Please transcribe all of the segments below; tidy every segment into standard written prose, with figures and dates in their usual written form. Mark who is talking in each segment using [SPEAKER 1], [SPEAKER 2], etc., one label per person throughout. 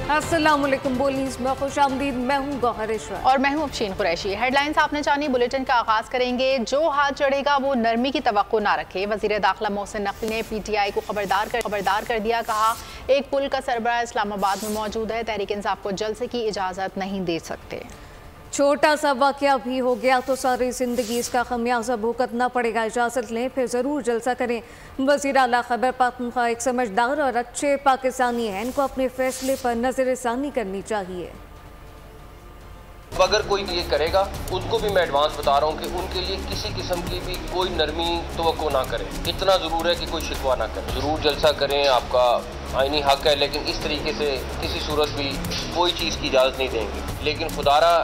[SPEAKER 1] अस्सलामुअलैकुम बोलीज में खुशामदीद। मैं हूँ गौहर इशरा
[SPEAKER 2] और मैं हूँ अफशीन कुरैशी। हेडलाइंस आपने जानी, बुलेटिन का आगाज करेंगे। जो हाथ चढ़ेगा वो नरमी की तवक्को ना रखे। वजीर दाखिला मोहसिन नकवी ने PTI को खबरदार कर दिया। कहा एक पुल का सरबराह इस्लामाबाद में मौजूद है, तहरीक इंसाफ को जलसे की इजाजत नहीं दे सकते।
[SPEAKER 1] छोटा सा वाकया भी हो गया तो सारी जिंदगी इसका खमियाजा भुगतना पड़ेगा। इजाज़त लें फिर ज़रूर जलसा करें। वज़ीर आला खैबर पख्तूनख्वा एक समझदार और अच्छे पाकिस्तानी हैं, इनको अपने फैसले पर नज़रसानी करनी चाहिए।
[SPEAKER 3] अगर कोई ये करेगा उनको भी मैं एडवांस बता रहा हूँ कि उनके लिए किसी किस्म की भी कोई नरमी तवक्को ना करें। इतना ज़रूर है कि कोई शिकवा ना करें। ज़रूर जलसा करें, आपका आईनी हक है, लेकिन इस तरीके से किसी सूरत भी कोई चीज़ की इजाज़त नहीं देंगे। लेकिन खुदारा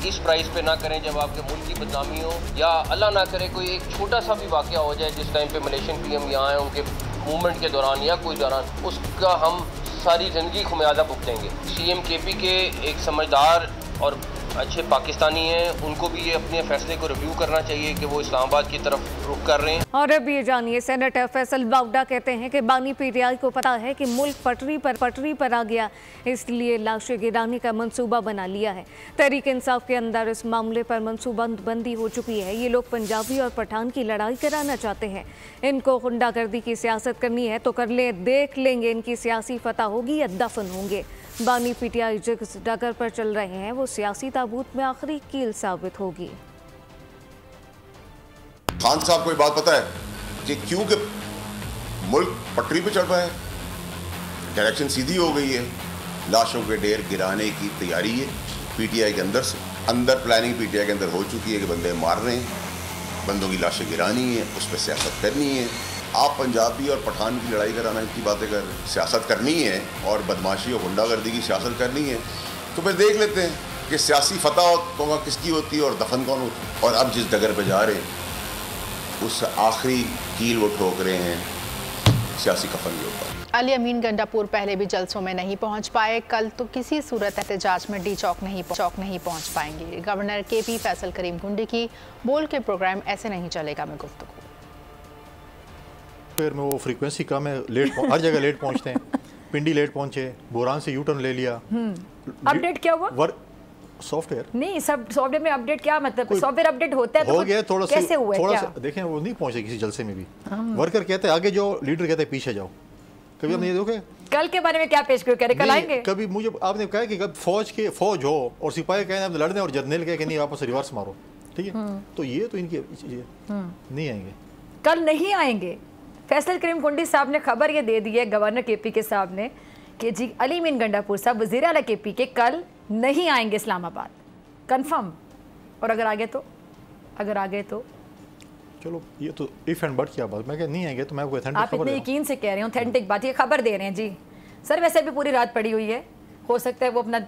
[SPEAKER 3] इस प्राइस पे ना करें जब आपके मुल्क की बदनामी हो, या अल्लाह ना करे कोई एक छोटा सा भी वाकया हो जाए जिस टाइम पे मलेशियन PM यहाँ आए उनके मूवमेंट के दौरान या कोई दौरान, उसका हम सारी ज़िंदगी खुमियाजा भुगतेंगे। CM KP के एक समझदार और अच्छे पाकिस्तानी हैं, उनको भी ये अपने फैसले को रिव्यू करना चाहिए कि वो इस्लामाबाद की तरफ रुख कर रहे हैं।
[SPEAKER 1] और अब ये जानिए, सेनेटर फैसल बावडा कहते हैं कि बानी PTI को पता है कि मुल्क पटरी पर आ गया, इसलिए लाशें गिराने का मंसूबा बना लिया है। तहरीक इंसाफ के अंदर इस मामले पर मंसूबाबंदी हो चुकी है। ये लोग पंजाबी और पठान की लड़ाई कराना चाहते हैं। इनको गुंडागर्दी की सियासत करनी है तो कर ले, देख लेंगे इनकी सियासी फतह होगी या दफन होंगे। बानी PTI जिस डगर पर चल रहे हैं वो सियासी ताबूत में आखिरी कील साबित होगी।
[SPEAKER 4] खान साहब को ये बात पता है कि क्योंकि मुल्क पटरी पे चल रहा है, डायरेक्शन सीधी हो गई है, लाशों के ढेर गिराने की तैयारी है PTI के अंदर से। अंदर प्लानिंग PTI के अंदर हो चुकी है कि बंदे मार रहे हैं, बंदों की लाशें गिरानी है, उस पर सियासत करनी है। आप पंजाबी और पठान की लड़ाई कराना की बातें कर, सियासत करनी है और बदमाशी और गुंडागर्दी की सियासत करनी है, तो फिर देख लेते हैं कि सियासी फतह किसकी होती है और दफन कौन होती है। और अब जिस डगर पे जा रहे हैं उस आखिरी कील वो ठोक रहे हैं, सियासी कफन के ऊपर।
[SPEAKER 2] अली अमीन गंडापुर पहले भी जलसों में नहीं पहुंच पाए, कल तो किसी सूरत एहतजाज में D चौक नहीं पहुंच पाएंगे। गवर्नर KP फैसल करीम गुंडी की बोल के प्रोग्राम ऐसे नहीं चलेगा में गुफ्तगू।
[SPEAKER 5] फिर में वो फ्रीक्वेंसी कम है, लेट हर जगह लेट पहुंचते हैं। पिंडी लेट पहुंचे, बोरान से U-टर्न ले लिया।
[SPEAKER 6] अपडेट क्या हुआ?
[SPEAKER 5] सॉफ्टवेयर
[SPEAKER 6] नहीं, सब सॉफ्टवेयर में अपडेट क्या मतलब? सॉफ्टवेयर अपडेट होता है तो
[SPEAKER 5] हो गया थोड़ा
[SPEAKER 6] कैसे हुआ है?
[SPEAKER 5] थोड़ा सा देखें, वो नहीं पहुंचे किसी जलसे में भी। वर्कर कहते हैं आगे जाओ, लीडर कहते हैं पीछे जाओ। कभी आपने ये देखा
[SPEAKER 6] कल के बारे में क्या पेश करें? कल आएंगे।
[SPEAKER 5] कभी मुझे आपने कहा कि फौज हो और सिपाही कहें लड़ने और जर्नल कहे कि नहीं आपस रिवर्स मारो, ठीक है, तो ये तो इनकी नहीं आएंगे,
[SPEAKER 6] कल नहीं आएंगे। फैसल करीम गुंडी साहब ने खबर ये दे दी है गवर्नर KP के साहब ने कि जी अली अमीन गंडापुर साहब वज़ीर आला KP के कल नहीं आएंगे इस्लामाबाद, कंफर्म। और अगर आ गए तो
[SPEAKER 5] चलो, ये तो इफ एंड बट क्या बात। मैं क्या नहीं आएंगे तो मैं आपको ऑथेंटिक
[SPEAKER 6] आप इतने यकीन से कह रहे हैं, ऑथेंटिक बात, ये खबर दे रहे हैं जी सर। वैसे भी पूरी रात पड़ी हुई है, हो सकता है वो अपना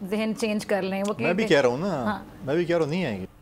[SPEAKER 6] जहन चेंज कर लें। वो
[SPEAKER 5] मैं भी कह रहा हूँ ना, मैं भी कह रहा हूँ नहीं आएंगे।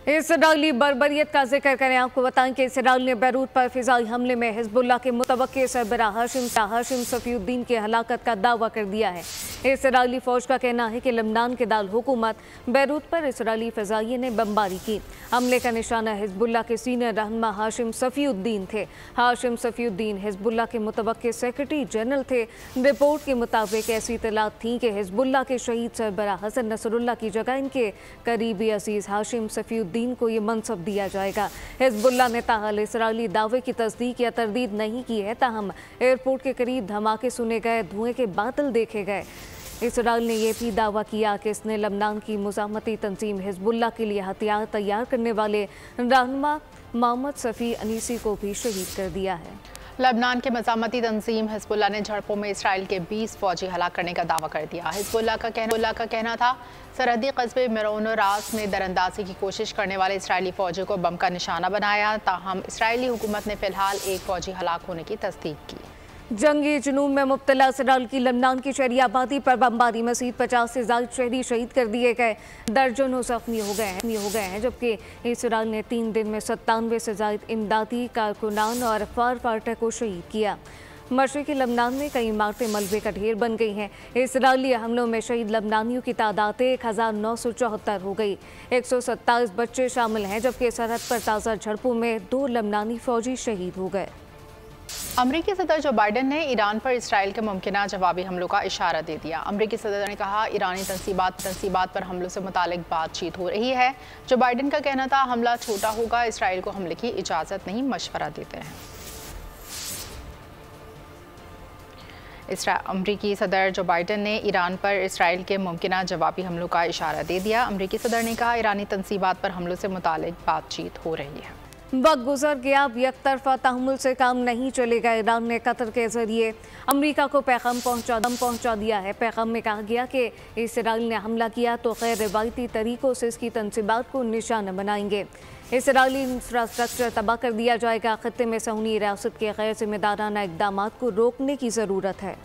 [SPEAKER 1] इसराइली बर्बरियत का जिक्र करें, आपको बताएं कि इसराइल ने बैरूत पर फिजाई हमले में हिजबुल्लाह के मुतवक्किल सरबराह हाशिम सफीउद्दीन की हलाकत का दावा कर दिया है। इसराइली फौज का कहना है कि लबनान के दार हुकूमत बैरूत पर इसराइली फजाइये ने बमबारी की। हमले का निशाना हिजबुल्लाह के सीनियर रहनुमा हाशिम सफीउद्दीन थे। हाशिम सफीउद्दीन हिजबुल्लाह के मुतवक्किल सेक्रेटरी जनरल थे। रिपोर्ट के मुताबिक ऐसी इतलात थी कि हिजबुल्लाह के शहीद सरबराह हसन नसरुल्लाह की जगह इनके करीबी अजीज हाशिम सफीउद्दीन को ये मनसब दिया जाएगा। हिजबुल्लाह ने ताहाल इसराइली दावे की तस्दीक या तरदीद नहीं की है, ताहम एयरपोर्ट के करीब धमाके सुने गए, धुएं के बादल देखे गए। इसराइल ने यह भी दावा किया कि इसने लबनान की मुज़ाहमती तंजीम हिजबुल्लाह के लिए हथियार तैयार करने वाले रहनुमा मोहम्मद सफ़ी अनीसी को भी शहीद कर दिया है।
[SPEAKER 2] लबनान के मज़ाहमती तंजीम हिजबुल्लाह ने झड़पों में इसराइल के 20 फौजी हलाक करने का दावा कर दिया। हिजबुल्लाह का कहना था सरहदी कस्बे मेरोन रास में दरअंदाजी की कोशिश करने वाले इसराइली फौजी को बम का निशाना बनाया, ताहम इसराइली हुकूमत ने फिलहाल एक फौजी हलाक होने की तस्दीक की।
[SPEAKER 1] जंगी जुनून में मुब्तला इसराइल की लबनान की शहरी आबादी पर बमबारी, मज़ीद 50 से ज़ायद शहरी शहीद कर दिए गए, दर्जनों ज़ख्मी हो गए हैं, जबकि इसराइल ने 3 दिन में 97 से ज़ायद इमदादी कारकुनान और फायर फाइटर को शहीद किया। मशरिकी लबनान में कई इमारतें मलबे का ढेर बन गई हैं। इसराइली हमलों में शहीद लबनानियों की तादाद 1974 हो गई। 127 बच्चे शामिल हैं, जबकि सरहद पर ताज़ा झड़पों में 2 लबनानी फौजी शहीद हो गए।
[SPEAKER 2] अमरीकी सदर जो बाइडन ने ईरान पर इसराइल के मुमकिन जवाबी हमलों का इशारा दे दिया। अमरीकी सदर ने कहा ईरानी तंसीबात पर हमलों से मुतालिक बातचीत हो रही है। जो बाइडन का कहना था हमला छोटा होगा, इसराइल को हमले की इजाज़त नहीं, मशवरा देते हैं। अमरीकी सदर जो बाइडन ने ईरान पर इसराइल के मुमकिन जवाबी हमलों का इशारा दे दिया। अमरीकी सदर ने कहा ईरानी तंसीबात पर हमलों से मुतालिक बातचीत हो रही है।
[SPEAKER 1] वक्त गुजर गया, अब यकतरफा तहम्मुल से काम नहीं चलेगा। ईरान ने कतर के जरिए अमेरिका को पैगाम पहुंचा दिया है। पैगाम में कहा गया कि इसराइल ने हमला किया तो गैर रिवायती तरीकों से इसकी तंसीबात को निशाना बनाएंगे। इसराइली इंफ्रास्ट्रक्चर तबाह कर दिया जाएगा। खत्ते में सहूनी रियासत के गैर जिम्मेदाराना इक़दाम को रोकने की ज़रूरत है।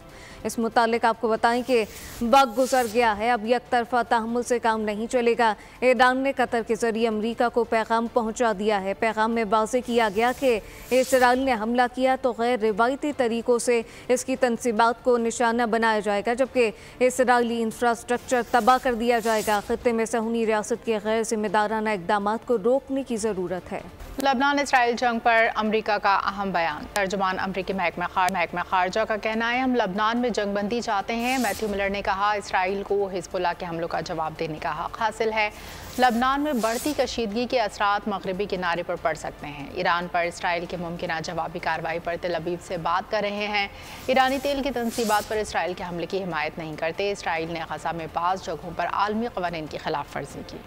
[SPEAKER 1] इस मुतालिक आपको बताएं कि वक्त गुजर गया है, अब यकतरफा तहम्मुल से काम नहीं चलेगा। ईरान ने कतर के जरिए अमेरिका को पैगाम पहुंचा दिया है। पैगाम में वाज़ेह किया गया कि इसराइल ने हमला किया तो गैर रिवायती तरीक़ों से इसकी तंसीबात को निशाना बनाया जाएगा, जबकि इसराइली इंफ्रास्ट्रक्चर तबाह कर दिया जाएगा। खत्ते में सहूनी रियासत के गैर जिम्मेदाराना इक़दाम को रोकने की ज़रूरत है।
[SPEAKER 2] लबनान इसराइल जंग पर अमेरिका का अहम बयान। तर्जुमान अमरीकी महकमा खारजा का कहना है हम लबनान में जंगबंदी चाहते हैं। मैथ्यू मिलर ने कहा इसराइल को हिजबुल्लाह के हमलों का जवाब देने का हक हासिल है। लबनान में बढ़ती कशीदगी के असरात मगरबी किनारे पर पड़ सकते हैं। ईरान पर इसराइल के मुमकिन जवाबी कार्रवाई पर तेल अवीव से बात कर रहे हैं। ईरानी तेल की तंसीबात पर इसराइल के हमले की हिमायत नहीं करते। इसराइल ने गज़ा में बाज़ जगहों पर आलमी क़वानीन की खिलाफ वर्जी की।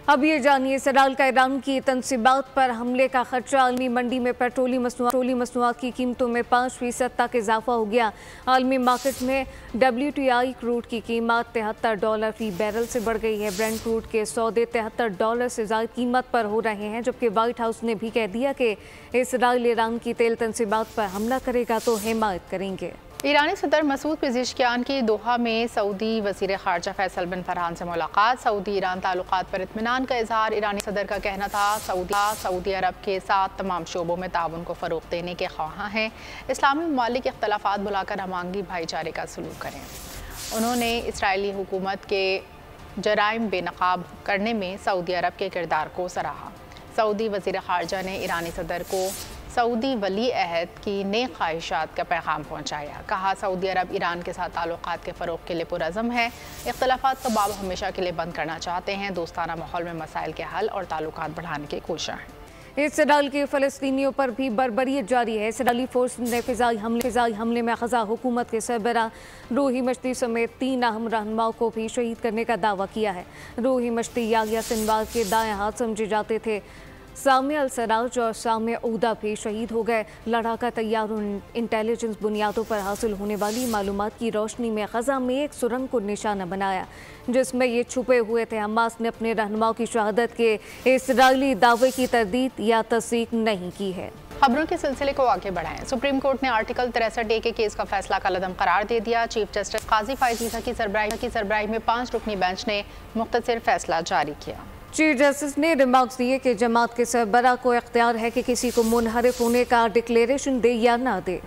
[SPEAKER 1] अब ये जानिए इसराइल का ईरान की तंसीबात पर हमले का खर्चा। आलमी मंडी में पेट्रोलियम मसनूआत की कीमतों में 5% तक इजाफा हो गया। आलमी मार्केट में WTI क्रूड की कीमत $73 फी बैरल से बढ़ गई है। ब्रेंट क्रूड के सौदे $73 से ज़्यादा कीमत पर हो रहे हैं, जबकि वाइट हाउस ने भी कह दिया कि इसराइल ईरान की तेल तंसीबात पर हमला करेगा तो हिमायत करेंगे।
[SPEAKER 2] ईरानी सदर मसूद पेज़ेशकियान की दोहा में सऊदी वज़ीर ख़ारजा फैसल बिन फरहान से मुलाकात। सऊदी ईरान ताल्लुकात पर इत्मीनान का इजहार। ईरानी सदर का कहना था सऊदी अरब के साथ तमाम शोबों में ताउन को फ़रोग़ देने के ख्वाहां हैं। इस्लामी ममालिक इख्तलाफात बुलाकर हमांगी भाईचारे का सलूक करें। उन्होंने इसराइली हुकूमत के जराइम बेनकाब करने में सऊदी अरब के किरदार को सराहा। सऊदी वज़ीर ख़ारजा ने ईरानी सदर को सऊदी वली अहद की नेक ख्वाहिशात का पैगाम पहुँचाया। कहा सऊदी अरब ईरान के साथ ताल्लुकात के फ़रोग़ के लिए पुरज़म है। इख्तलाफात का बाब हमेशा के लिए बंद करना चाहते हैं। दोस्ताना माहौल में मसाइल के हल और ताल्लुकात बढ़ाने की कोशिश है।
[SPEAKER 1] इसराइल के फ़लस्तीनियों पर भी बर्बरियत जारी है। इसराइली फोर्स ने फ़िज़ाई हमले में ग़ज़ा हुकूमत के सरबराह रूही मश्ती समेत 3 अहम रहनुमाओं को भी शहीद करने का दावा किया है। रूही मश्ती याहिया सिनवार के दाएं हाथ समझे जाते थे। सामिया अल सराज और सामिया ऊदा भी शहीद हो गए। लड़ाका तैयार इंटेलिजेंस बुनियादों पर हासिल होने वाली मालूमात की रोशनी में ग़ज़ा में एक सुरंग को निशाना बनाया, जिसमें ये छुपे हुए थे। हमास ने अपने रहनुमाओं की शहादत के इसराइली दावे की तरदीद या तस्दीक नहीं की है।
[SPEAKER 2] खबरों के सिलसिले को आगे बढ़ाएं। सुप्रीम कोर्ट ने आर्टिकल 63A के केस का फैसला कलअदम करार दे दिया। चीफ जस्टिस काजी फायज़ ईसा की सरबराही में 5 रुकनी बेंच ने मुख्तसर फैसला जारी किया।
[SPEAKER 1] चीफ जस्टिस ने रिमार्क्स दिए कि जमात के सरबराह को इख्तियार है कि किसी को मुनहरिफ होने का डिक्लेरेशन दे या ना दे।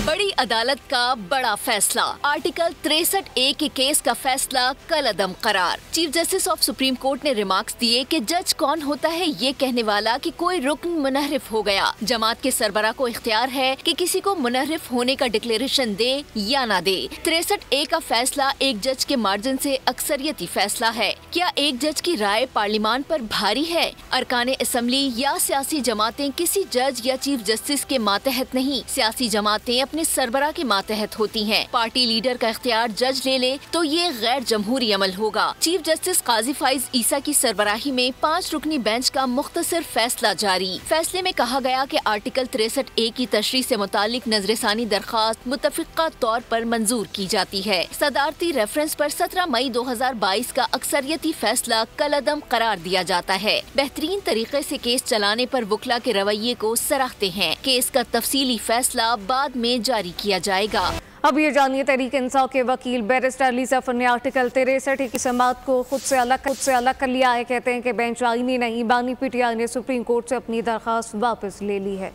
[SPEAKER 7] बड़ी अदालत का बड़ा फैसला। आर्टिकल 63A के केस का फैसला कलअदम करार। Chief justice of supreme court ने रिमार्क्स दिए कि जज कौन होता है ये कहने वाला कि कोई रुकन मुनहरिफ हो गया। जमात के सरबराह को इख्तियार है कि किसी को मुनहरिफ होने का डिक्लेरेशन दे या ना दे। 63A का फैसला एक जज के मार्जिन से अक्सरियती फैसला है। क्या एक जज की राय पार्लियामान पर भारी है? अरकान असम्बली या सियासी जमातें किसी जज या चीफ जस्टिस के मातहत नहीं। सियासी जमातें अपने सरबराह के मातहत होती हैं। पार्टी लीडर का इख्तियार जज ले ले तो ये गैर जमहूरी अमल होगा। चीफ जस्टिस काजी फायज़ ईसा की सरबराही में 5 रुकनी बेंच का मुख्तसर फैसला जारी। फैसले में कहा गया कि आर्टिकल 63A की तशरीह से मुतालिक नजरसानी दरख्वास्त मुतफ़िक़ा तौर पर मंजूर की जाती है। सदारती रेफरेंस पर 17 मई 2022 का अक्सरियती फैसला कलअदम करार दिया जाता है। बेहतरीन तरीके से केस चलाने पर वकला के रवैये को सराहते हैं। केस का तफसीली फैसला बाद में जारी किया जाएगा।
[SPEAKER 1] अब ये जानिए तहरीक इंसाफ के वकील बैरिस्टर अली ज़फ़र ने आर्टिकल 63 की समाअत को खुद से अलग कर लिया है। कहते हैं कि बेंच आईनी नहीं। बानी PTI ने सुप्रीम कोर्ट से अपनी दरख्वास्त वापस ले ली है।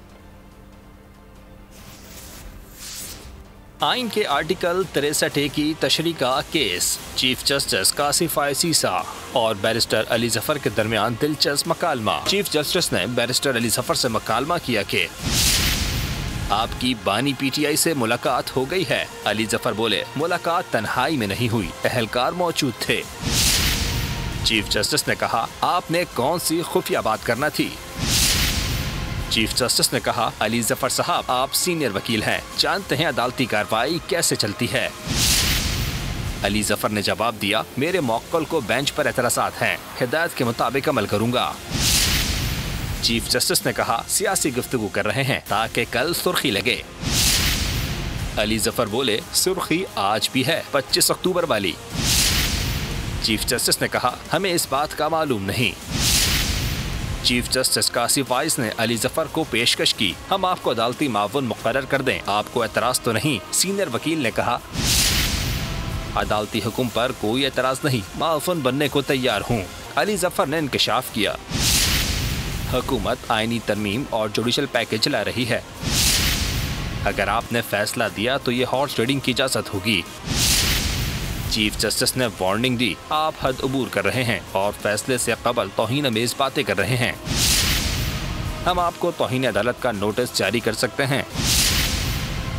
[SPEAKER 8] आइन के आर्टिकल 63A की तशरीह का केस, चीफ जस्टिस कासिफ सीसा और बैरिस्टर अली जफर के दरमियान दिलचस्प मकालमा। चीफ जस्टिस ने बैरिस्टर अली जफर से मकालमा किया कि आपकी बानी पीटीआई से मुलाकात हो गई है। अली जफर बोले, मुलाकात तन्हाई में नहीं हुई, अहलकार मौजूद थे। चीफ जस्टिस ने कहा, आपने कौन सी खुफिया बात करना थी? चीफ जस्टिस ने कहा, अली जफर साहब, आप सीनियर वकील हैं, जानते हैं अदालती कार्रवाई कैसे चलती है। अली जफर ने जवाब दिया, मेरे मौक्कल को बेंच पर एतराज़ात हैं, हिदायत के मुताबिक अमल करूंगा। चीफ जस्टिस ने कहा, सियासी गुफ्तगू कर रहे हैं ताकि कल सुर्खी लगे। अली जफर बोले, सुर्खी आज भी है, 25 अक्टूबर वाली। चीफ जस्टिस ने कहा, हमें इस बात का मालूम नहीं। चीफ जस्टिस कासिफ वाइस ने अली जफर को पेशकश की, हम आपको अदालती मावन मुकर्रर कर दें, आपको एतराज तो नहीं। सीनियर वकील ने कहा, अदालती हुक्म पर कोई एतराज नहीं, मावन बनने को तैयार हूँ। अली जफर ने इंकशाफ किया, हुकूमत आईनी तरमीम और जुडिशल पैकेज ला रही है, अगर आपने फैसला दिया तो ये हॉर्स ट्रेडिंग की इजाजत होगी। चीफ जस्टिस ने वार्निंग दी, आप हद अबूर कर रहे हैं और फैसले से कबल तौहीन अमेज बातें कर रहे हैं, हम आपको तौहीन अदालत का नोटिस जारी कर सकते हैं।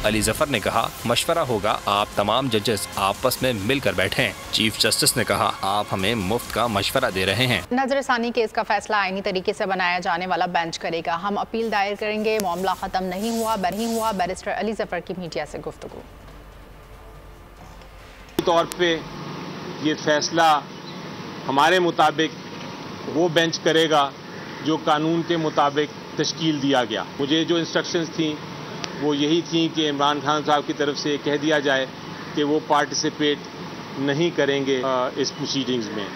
[SPEAKER 8] अली जफर ने कहा, मशवरा होगा, आप तमाम जजेस आपस में मिलकर बैठें। चीफ जस्टिस ने कहा, आप हमें मुफ्त का मशवरा दे रहे हैं।
[SPEAKER 2] नजरसानी केस का फैसला आईनी तरीके से बनाया जाने वाला बेंच करेगा, हम अपील दायर करेंगे, मामला खत्म नहीं हुआ। बैरिस्टर अली जफर की मीडिया से गुफ्तगू।
[SPEAKER 9] तौर पे ये फैसला हमारे मुताबिक वो बेंच करेगा जो कानून के मुताबिक तश्कील दिया गया। मुझे जो इंस्ट्रक्शंस थी वो यही थी कि इमरान खान साहब की तरफ से कह दिया जाए कि वो पार्टिसिपेट नहीं करेंगे इस प्रोसीडिंग्स में।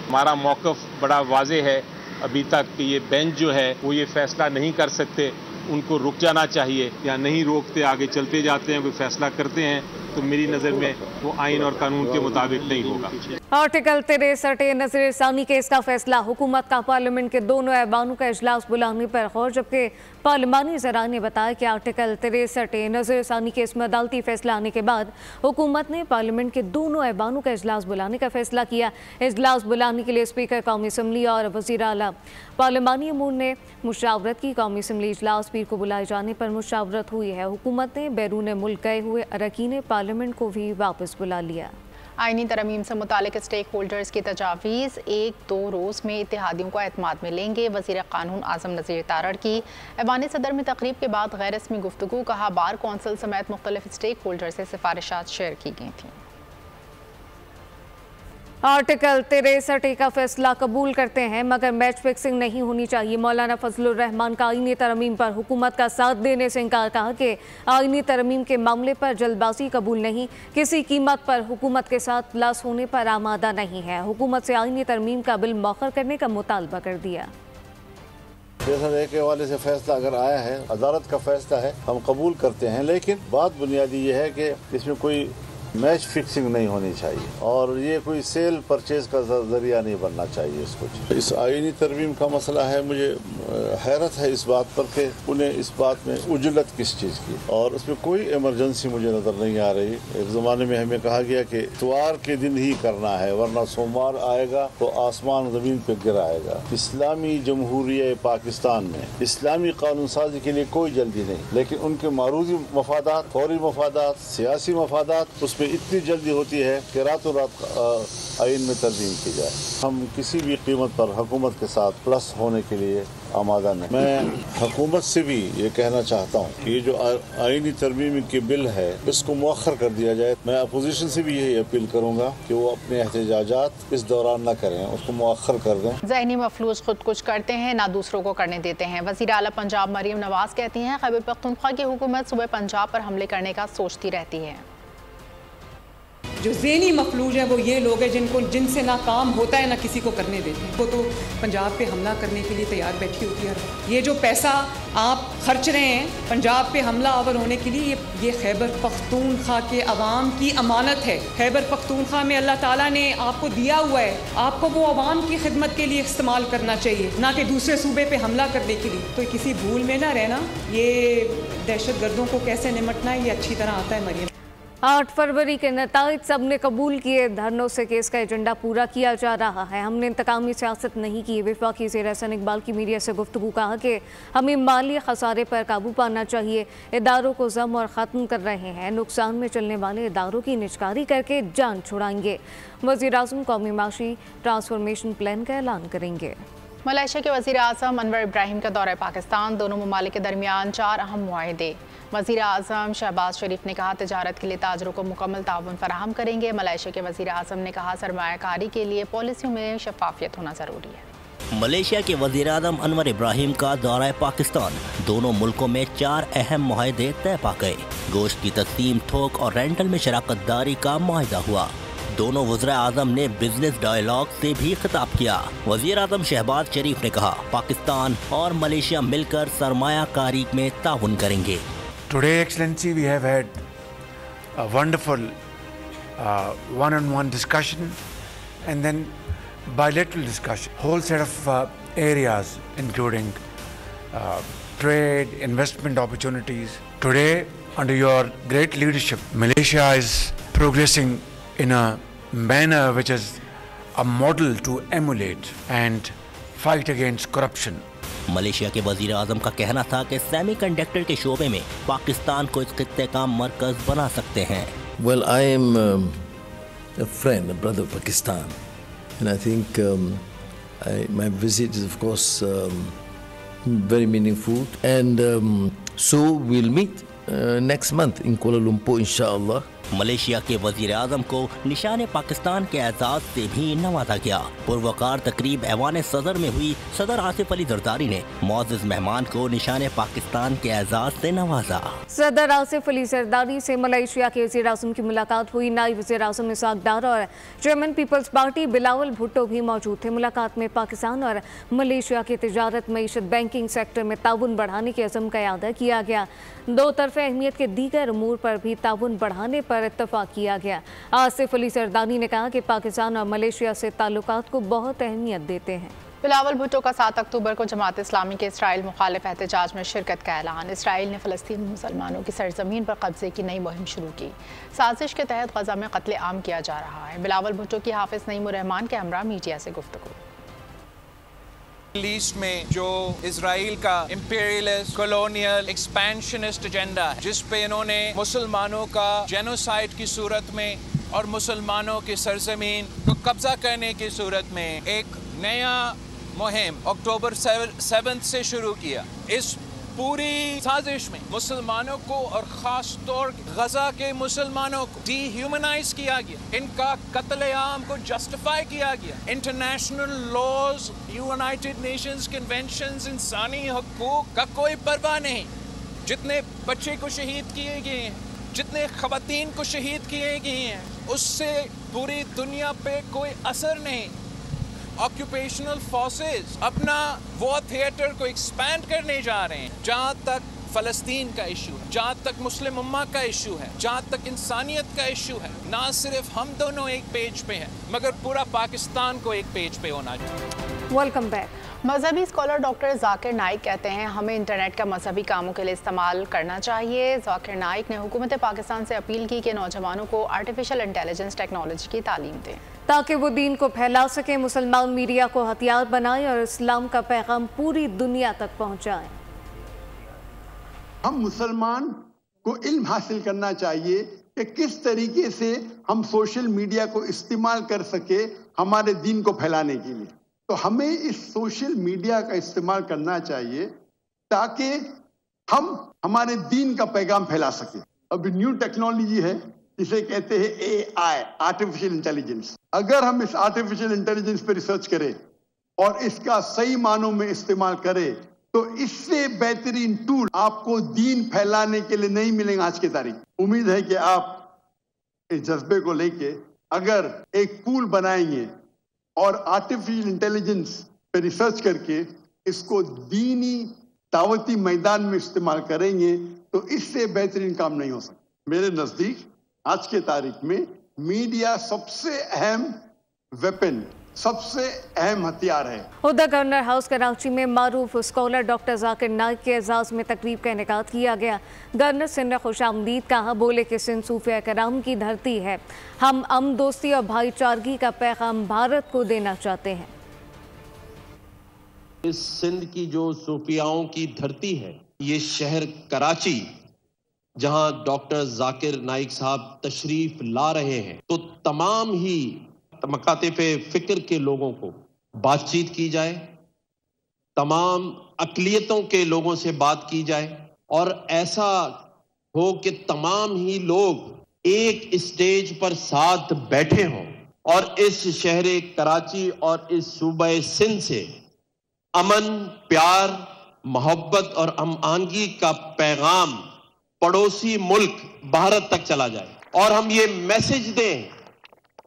[SPEAKER 9] हमारा मौक़िफ़ बड़ा वाज़े है अभी तक कि ये बेंच जो है वो ये फैसला नहीं कर सकते, उनको रुक जाना चाहिए, या नहीं रोकते आगे चलते जाते हैं, कोई फैसला करते हैं तो मेरी नज़र में वो आइन और कानून के मुताबिक नहीं होगा।
[SPEAKER 1] आर्टिकल 63 नजरसानी केस का फैसला, हुकूमत का पार्लियामेंट के दोनों ऐवानों का इजलास बुलाने पर गौर, जबकि पार्लिमानी ज़राए ने बताया कि आर्टिकल 63 नजरसानी केस में अदालती फैसला आने के बाद हुकूमत ने पार्लियामेंट के दोनों ऐवानों का इजलास बुलाने का फैसला किया। इजलास बुलाने के लिए स्पीकर कौमी असम्बली और वज़ीर आला पार्लिमानी अमूर ने मुशावरत की। कौमी असम्बली इजलास पीर को बुलाए जाने पर मुशावरत हुई है। हुकूमत ने बैरून मुल्क गए हुए अरकान पार्लियामेंट को भी वापस बुला लिया।
[SPEAKER 2] आईनी तरमीम से मुतालिक स्टेक होल्डर्स की तजावीज़ 1-2 रोज़ में इत्तेहादियों को एतमाद में लेंगे। वज़ीर क़ानून आज़म नज़ीर तारड़ की ऐवान सदर में तकरीब के बाद गैर रस्मी गुफ्तगू, कहा बार कौंसिल समेत मुख्तलिफ स्टेक होल्डर से सिफारिशात शेयर की गई थी।
[SPEAKER 1] आर्टिकल 63 का फैसला कबूल करते हैं मगर मैच फिक्सिंग नहीं होनी चाहिए। मौलाना फजलुर रहमान का आईनी तरमीम पर हुकूमत का साथ देने से इनकार, कहा कि आईनी तरमीम के मामले पर जल्दबाजी कबूल नहीं, किसी कीमत पर हुकूमत के साथ लॉस होने पर आमादा नहीं है। हुकूमत से आईनी तरमीम का बिल मौखर करने का मुतालबा कर दिया।
[SPEAKER 10] के हवाले से फैसला अगर आया है, अदालत का फैसला है, हम कबूल करते हैं, लेकिन बात बुनियादी ये है कि इसमें कोई मैच फिक्सिंग नहीं होनी चाहिए और ये कोई सेल परचेज का जरिया नहीं बनना चाहिए इसको। इस आईनी तरमीम का मसला है, मुझे हैरत है इस बात पर कि उन्हें इस बात में उजलत किस चीज़ की, और उसमें कोई इमरजेंसी मुझे नज़र नहीं आ रही। एक ज़माने में हमें कहा गया कि इतवार के दिन ही करना है वरना सोमवार आएगा तो आसमान ज़मीन पर गिराएगा। इस्लामी जमहूरिया पाकिस्तान में इस्लामी कानून साजी के लिए कोई जल्दी नहीं, लेकिन उनके मारूजी मफादात, फौरी मफादात, सियासी मफादात, उसमें इतनी जल्दी होती है कि रातों रात आइन में तरमीम की जाए। हम किसी भी कीमत पर हुकूमत के साथ प्लस होने के लिए आमादा नहीं। मैं हुकूमत से भी ये कहना चाहता हूँ कि ये जो आइनी तरमीम की बिल है इसको मौखर कर दिया जाए। मैं अपोजिशन से भी यही अपील करूँगा कि वो अपने एहतजाजात इस दौरान न करें, उसको मौखर कर दें।
[SPEAKER 2] ज़हनी मफलूज खुद कुछ करते हैं ना दूसरों को करने देते हैं। वज़ीर आला पंजाब मरीम नवाज कहती हैं खैबर पख्तूनख्वा की हुकूमत सुबह पंजाब पर हमले करने का सोचती रहती है।
[SPEAKER 11] जो ज़हनी मफलूज है वो ये लोग हैं जिनसे ना काम होता है ना किसी को करने देते हैं। वो तो पंजाब पे हमला करने के लिए तैयार बैठी होती है। ये जो पैसा आप खर्च रहे हैं पंजाब पे हमला आवर होने के लिए, ये खैबर पख्तूनख्वा के अवाम की अमानत है। खैबर पख्तूनख्वा में अल्लाह ताला ने आपको दिया हुआ है, आपको वो अवाम की खिदमत के लिए इस्तेमाल करना चाहिए, ना कि दूसरे सूबे पे हमला करने के लिए। तो किसी भूल में ना रहना, ये दहशत गर्दों को कैसे निमटना है ये अच्छी तरह आता है मरियम।
[SPEAKER 1] 8 फरवरी के नताइज सबने कबूल किए। धरनों से केस का एजेंडा पूरा किया जा रहा है। हमने इंतकामी सियासत नहीं की। वफाकी वज़ीर एहसन इकबाल की मीडिया से गुफ्तगू। कहा कि हमें माली खसारे पर काबू पाना चाहिए। इदारों को जम और ख़त्म कर रहे हैं। नुकसान में चलने वाले इदारों की निजकारी करके जान छुड़ाएंगे। वज़ीर आज़म कौमी माशी ट्रांसफॉर्मेशन प्लान का ऐलान करेंगे।
[SPEAKER 2] मलेशिया के वज़ीर आज़म अनवर इब्राहिम का दौरा पाकिस्तान। दोनों ममालिक के दरमियान 4 अहम मुआहदे। वज़ीर आज़म शहबाज शरीफ ने कहा तजारत के लिए ताजरों को मुकम्मल ताउन फराहम करेंगे। मलेशिया के वज़ीर आज़म ने कहा सरमायाकारी के लिए पॉलिसियों में शफाफियत होना ज़रूरी है।
[SPEAKER 12] मलेशिया के वज़ीर आज़म अनवर इब्राहिम का दौरा पाकिस्तान। दोनों मुल्कों में 4 अहम मुआहदे तय पा गए। गोश्त की तकसीम, थोक और रेंटल में शराकत दारी का मुआहदा हुआ। दोनों वज़ीर आज़म ने बिजनेस डायलॉग से भी खिताब किया। वज़ीर आज़म शहबाज शरीफ ने कहा पाकिस्तान और मलेशिया मिलकर सरमायाकारी में ताउन करेंगे।
[SPEAKER 13] Today, Excellency, we have had a wonderful one-on-one discussion and then bilateral discussion. Whole set of areas including trade, investment opportunities. Today, under your great leadership, Malaysia is progressing in a manner which is a model to emulate and fight against corruption.
[SPEAKER 12] Malaysia के वज़ीर आज़म का कहना था कि semiconductor के शोबे में पाकिस्तान को इस खित्ते का मरकज बना सकते हैं।
[SPEAKER 14] Well, I am a friend, a brother of Pakistan, and I think my visit is of course very meaningful, and so we'll meet next month in Kuala Lumpur, inshallah.
[SPEAKER 12] Malaysia के वज़ीर आज़म को निशान पाकिस्तान के एजाज से भी नवाजा गया। पुरवकार तकरीब ऐवान सदर में हुई। सदर आसिफ अली जरदारी ने मुअज़्ज़ज़ मेहमान को निशान पाकिस्तान के एजाज से नवाजा।
[SPEAKER 1] सदर आसिफ अली जरदारी से मलेशिया के वज़ीर आज़म की मुलाकात हुई। नायब वज़ीर आज़म इसाक डार और chairman people's party Bilawal Bhutto भी मौजूद थे। मुलाकात में पाकिस्तान और मलेशिया की तिजारत, मईशत, बैंकिंग सेक्टर में ताउन बढ़ाने के अज़म का इआदा किया गया। दो तरफ़ा अहमियत के दीगर उमूर पर भी ताउन बढ़ाने पर इत्तफाक किया गया। आसिफ अली जरदारी ने कहा कि पाकिस्तान और मलेशिया से ताल्लुकात को बहुत अहमियत देते हैं।
[SPEAKER 2] बिलावल भुट्टो का 7 अक्टूबर को जमात इस्लामी के इसराइल मुखालिफ एहतजाज में शिरकत का ऐलान। इसराइल ने फ़लस्तीनी मुसलमानों की सरजमीन पर कब्जे की नई मुहिम शुरू की। साजिश के तहत गजा में कत्ले आम किया जा रहा है। बिलावल भुट्टो की हाफिज नईमुर रहमान के हमरा मीडिया से गुफ्तगू।
[SPEAKER 15] लीस्ट में जो इजराइल का इंपीरियलिस्ट, कॉलोनियल, एक्सपेंशनिस्ट एजेंडा है, जिस पे इन्होंने मुसलमानों का जेनोसाइड की सूरत में और मुसलमानों की सरजमीन को कब्जा करने की सूरत में एक नया मुहिम अक्टूबर 7 से शुरू किया। इस पूरी साजिश में मुसलमानों को और ख़ास तौर गजा के मुसलमानों को डीह्यूमनाइज किया गया। इनका कत्लेआम को जस्टिफाई किया गया। International laws, United Nations conventions, इंसानी हकूक का कोई परवाह नहीं। जितने बच्चे को शहीद किए गए हैं, जितने ख़वातीन को शहीद किए गए हैं, उससे पूरी दुनिया पे कोई असर नहीं। ऑक्यूपेशनल फोर्सेस अपना वॉर थिएटर को एक्सपैंड करने जा रहे हैं। जहाँ तक फ़लस्तीन का इशू है, जहाँ तक मुस्लिम उम्मा का इशू है, जहाँ तक इंसानियत का इशू है, ना सिर्फ हम दोनों एक पेज पे हैं, मगर पूरा पाकिस्तान को एक पेज पे होना चाहिए।
[SPEAKER 1] Welcome back.
[SPEAKER 2] मजहबी स्कॉलर डॉक्टर जाकिर नाइक कहते हैं हमें इंटरनेट का मजहबी कामों के लिए इस्तेमाल करना चाहिए। जाकिर नाइक ने हुकूमत पाकिस्तान से अपील की कि नौजवानों को आर्टिफिशियल इंटेलिजेंस टेक्नोलॉजी की तालीम दें
[SPEAKER 1] ताकि वो दीन को फैला सके, मुसलमान मीडिया को हथियार बनाएं और इस्लाम का पैगाम पूरी दुनिया तक पहुँचाएं।
[SPEAKER 16] हम मुसलमान को इल्म हासिल करना चाहिए कि किस तरीके से हम सोशल मीडिया को इस्तेमाल कर सके हमारे दीन को फैलाने के लिए। तो हमें इस सोशल मीडिया का इस्तेमाल करना चाहिए ताकि हम हमारे दीन का पैगाम फैला सके। अभी न्यू टेक्नोलॉजी है जिसे कहते हैं AI, आर्टिफिशियल इंटेलिजेंस। अगर हम इस आर्टिफिशियल इंटेलिजेंस पर रिसर्च करें और इसका सही मानों में इस्तेमाल करें तो इससे बेहतरीन टूल आपको दीन फैलाने के लिए नहीं मिलेंगे आज की तारीख। उम्मीद है कि आप इस जज्बे को लेके अगर एक पूल बनाएंगे और आर्टिफिशियल इंटेलिजेंस पे रिसर्च करके इसको दीनी दावती मैदान में इस्तेमाल करेंगे तो इससे बेहतरीन काम नहीं हो सकता। मेरे नजदीक आज के तारीख में मीडिया सबसे अहम वेपन सबसे अहम हथियार है।
[SPEAKER 1] उधर गवर्नर हाउस कराची में मारूफ स्कॉलर डॉक्टर जाकिर नाइक के एजाज में तकरीब का इनेकाद किया गया। गवर्नर सिंध ने खुशामदीद कहा, बोले कि सिंध सूफिया कराम की धरती है। हम अमन, दोस्ती और भाईचारगी का पैगाम भारत को देना चाहते हैं।
[SPEAKER 17] इस सिंध की जो सूफियाओं की धरती है, ये शहर कराची, जहां डॉक्टर जाकिर नाइक साहब तशरीफ ला रहे हैं, तो तमाम ही मकातिब फिक्र के लोगों को बातचीत की जाए, तमाम अकलियतों के लोगों से बात की जाए और ऐसा हो कि तमाम ही लोग एक स्टेज पर साथ बैठे हों और इस शहर कराची और इस सूबा सिंध से अमन, प्यार, मोहब्बत और अमानगी का पैगाम पड़ोसी मुल्क भारत तक चला जाए और हम ये मैसेज दें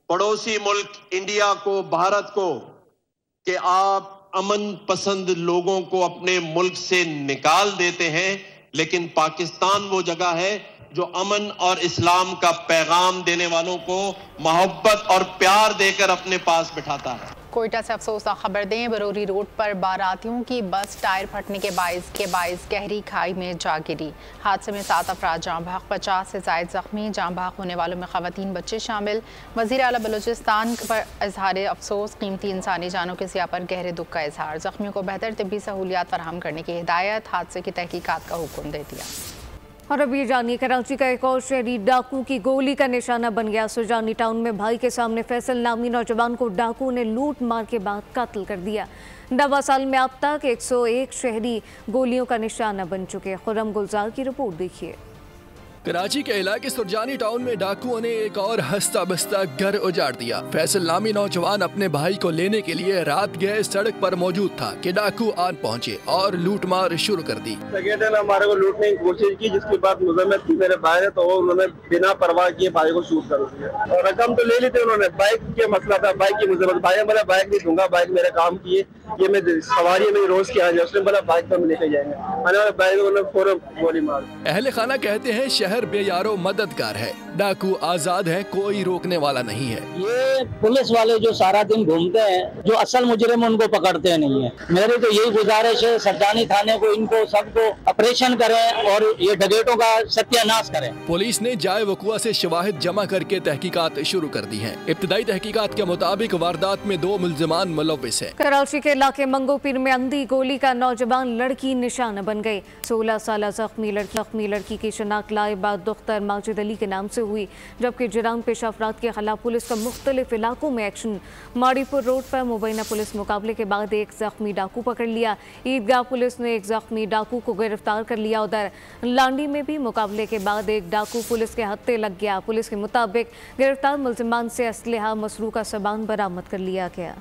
[SPEAKER 17] पड़ोसी मुल्क इंडिया को, भारत को, कि आप अमन पसंद लोगों को अपने मुल्क से निकाल देते हैं, लेकिन पाकिस्तान वो जगह है जो अमन और इस्लाम का पैगाम देने वालों को मोहब्बत और प्यार देकर अपने पास बिठाता है।
[SPEAKER 2] कोयटा से अफसोसनाक खबर दें, बरौरी रोड पर बारातियों की बस टायर फटने के बाइस गहरी खाई में जा गिरी। हादसे में 7 अफराद जाँ बहक, 50 से ज़ायद जख्मी। जाँ बहक होने वालों में ख़वातीन, बच्चे शामिल। वज़ीर आला बलूचिस्तान पर इजहार अफसोस, कीमती इंसानी जानों के ज़िया पर गहरे दुख का इजहार। जख्मियों को बेहतर तिब्बी सहूलियात फराहम करने की हिदायत, हादसे की तहकीकात का हुक्म दे दिया।
[SPEAKER 1] और अब ये जानिए, कराची का एक और शहरी डाकू की गोली का निशाना बन गया। सुजानी टाउन में भाई के सामने फैसल नामी नौजवान को डाकू ने लूट मार के बाद कत्ल कर दिया। 9 साल में अब तक 101 शहरी गोलियों का निशाना बन चुके। खुर्रम गुलजार की रिपोर्ट देखिए।
[SPEAKER 8] कराची के इलाके सुरजानी टाउन में डाकुओं ने एक और हंसता बसता घर उजाड़ दिया। फैसल नामी नौजवान अपने भाई को लेने के लिए रात गए सड़क पर मौजूद था कि डाकू आन पहुंचे और लूटमार शुरू कर दी।
[SPEAKER 18] हमारे को लूटने की कोशिश की, जिसके बाद मुजम्मिल थी मेरे भाई ने, तो उन्होंने बिना परवाह किए भाई को शूट कर दिया और रकम तो ले ली थी उन्होंने। बाइक के मसला था, बाइक की मुजम्मिल भाई बोला बाइक नहीं दूंगा, बाइक मेरे काम की है, ये मैं सवारी मेरी रोज की आ जाए। उसने बोला बाइक पर लेके जाएंगे, मैंने बाइक उन्होंने फौरन गोली मार।
[SPEAKER 8] अहले खाना कहते हैं शहर बेयारो मददगार है, डाकू आजाद है, कोई रोकने वाला नहीं है।
[SPEAKER 19] ये पुलिस वाले जो सारा दिन घूमते हैं, जो असल मुजरिम उनको पकड़ते नहीं है। मेरी तो यही गुजारिश है सरदानी थाने को, इनको सबको ऑपरेशन करें और ये डकैतों का सत्यानाश करें।
[SPEAKER 8] पुलिस ने जाए वकुआ से शवाहिद जमा करके तहकीकात शुरू कर दी है। इब्तदाई तहकीकात के मुताबिक वारदात में 2 मुल्जिमान मुलव्विस है।
[SPEAKER 1] कराची के इलाके मंगोपीर में अंधी गोली का नौजवान लड़की निशाना बन गई। 16 साल जख्मी लड़की की शनाख्त लाइबाद दुख्तर माजिद अली के नाम से हुई, जबकि जुराम पेश अफराद के खिलाफ पुलिस का मुख्तलिफ इलाकों में एक्शन। माड़ीपुर रोड पर मुबैना पुलिस मुकाबले के बाद एक जख्मी डाकू पकड़ लिया। ईदगाह पुलिस ने एक जख्मी डाकू को गिरफ्तार कर लिया। उधर लांडी में भी मुकाबले के बाद एक डाकू पुलिस के हत्थे लग गया। पुलिस के मुताबिक गिरफ्तार मुल्जिमान से असलहा, मसरूका सामान बरामद कर लिया गया।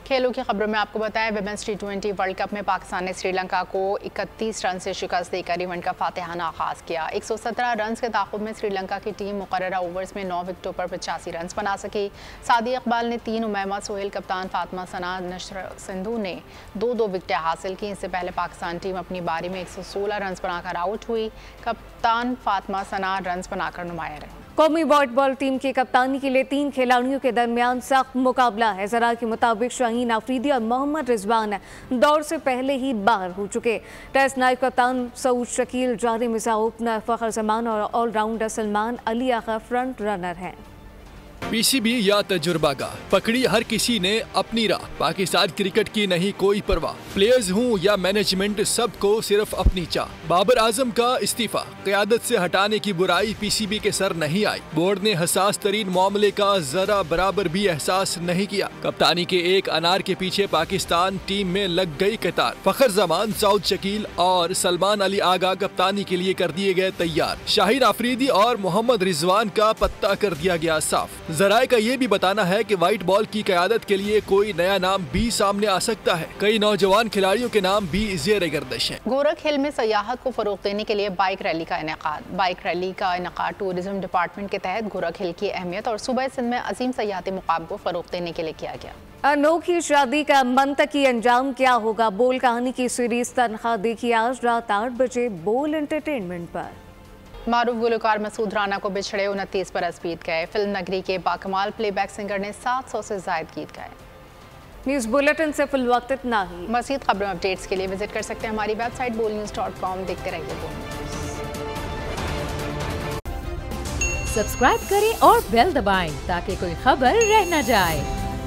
[SPEAKER 2] खेलों की खबरों में आपको बताएं, विमेंस T20 वर्ल्ड कप में पाकिस्तान ने श्रीलंका को 31 रन से शिकस्त देकर इवेंट का फातिहाना आगाज किया। 117 रन के ताक़ुब में श्रीलंका की टीम मुकर्ररा ओवर्स में 9 विकेटों पर 85 रन बना सकी। सादी इकबाल ने 3, उमैमा सोहेल, कप्तान फातिमा सना, नशर सिंधु ने 2-2 विकेटें हासिल की। इससे पहले पाकिस्तान टीम अपनी बारी में 116 रन बनाकर आउट हुई। कप्तान फातिमा सना रन बनाकर नुमाया रही।
[SPEAKER 1] कौमी व्हाइट बॉल टीम की कप्तानी के लिए 3 खिलाड़ियों के दरमियान सख्त मुकाबला है। जरा के मुताबिक शाहीन आफरीदी और मोहम्मद रिजवान दौर से पहले ही बाहर हो चुके। टेस्ट नायब कप्तान सऊद शकील, जारी मिर्जा ओपनर फखर जमान और allrounder Salman Ali Agha front runner हैं।
[SPEAKER 8] पीसीबी या तजुर्बागा, पकड़ी हर किसी ने अपनी राह। पाकिस्तान क्रिकेट की नहीं कोई परवाह, प्लेयर्स हूँ या मैनेजमेंट, सबको सिर्फ अपनी चाह। बाबर आजम का इस्तीफा, क़यादत से हटाने की बुराई पीसीबी के सर नहीं आई। बोर्ड ने हसास तरीन मामले का जरा बराबर भी एहसास नहीं किया। कप्तानी के एक अनार के पीछे पाकिस्तान टीम में लग गई कतार। फखर जमान, सऊद शकील और सलमान अली आगा कप्तानी के लिए कर दिए गए तैयार। शाहीन आफरीदी और मोहम्मद रिजवान का पत्ता कर दिया गया साफ। जराए का ये भी बताना है कि व्हाइट बॉल की क़यादत के लिए कोई नया नाम भी सामने आ सकता है। कई नौजवान खिलाड़ियों के नाम भी ज़ेर गर्दिश हैं।
[SPEAKER 2] गोरख हिल में सयाहत को फरोग देने के लिए बाइक रैली का इनेकाद। बाइक रैली का इनेकाद टूरिज्म डिपार्टमेंट के तहत गोरख हिल की अहमियत और सूबा सिंध में अजीम सयाहती मुकाम को फरोग देने के लिए किया गया।
[SPEAKER 1] अनोखी शादी का मंतकी अंजाम क्या होगा? बोल कहानी की सीरीज तनख्वाह देखिए आज रात 8 बजे बोल एंटरटेनमेंट पर।
[SPEAKER 2] मारूफ गुलकार मसूद राना को बिछड़े 29 बरस बीत गए। फिल्म नगरी के बाकमाल प्लेबैक सिंगर ने 700 से ज़ायद गीत गाए।
[SPEAKER 1] न्यूज़ बुलेटिन से फिल वक्त इतना ही।
[SPEAKER 2] मज़ीद खबरों अपडेट्स के लिए विजिट कर सकते हैं हमारी वेबसाइट bolnews.com। देखते रहिए बोल न्यूज़।
[SPEAKER 20] सब्सक्राइब करें और बेल दबाएं ताकि कोई खबर रह न जाए।